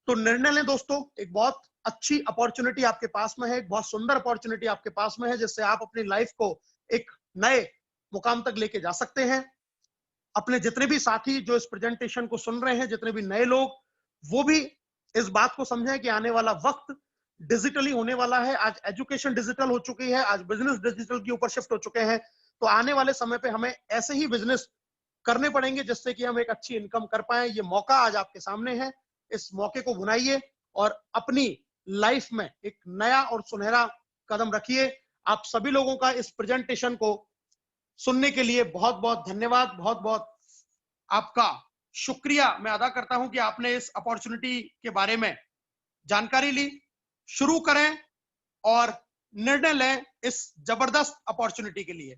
तो निर्णय लें दोस्तों, एक बहुत अच्छी अपॉर्चुनिटी आपके पास में है, एक बहुत सुंदर अपॉर्चुनिटी आपके पास में है जिससे आप अपनी लाइफ को एक नए मुकाम तक लेके जा सकते हैं। अपने जितने भी साथी जो इस प्रेजेंटेशन को सुन रहे हैं, जितने भी नए लोग, वो भी इस बात को समझें कि आने वाला वक्त डिजिटली होने वाला है। आज एजुकेशन डिजिटल हो चुकी है, आज बिजनेस डिजिटल के ऊपर शिफ्ट हो चुके हैं। तो आने वाले समय पे हमें ऐसे ही बिजनेस करने पड़ेंगे जिससे कि हम एक अच्छी इनकम कर पाए। ये मौका आज आपके सामने है, इस मौके को भुनाइए और अपनी लाइफ में एक नया और सुनहरा कदम रखिए। आप सभी लोगों का इस प्रेजेंटेशन को सुनने के लिए बहुत बहुत धन्यवाद, बहुत बहुत आपका शुक्रिया मैं अदा करता हूं कि आपने इस अपॉर्चुनिटी के बारे में जानकारी ली। शुरू करें और निर्णय लें इस जबरदस्त अपॉर्चुनिटी के लिए।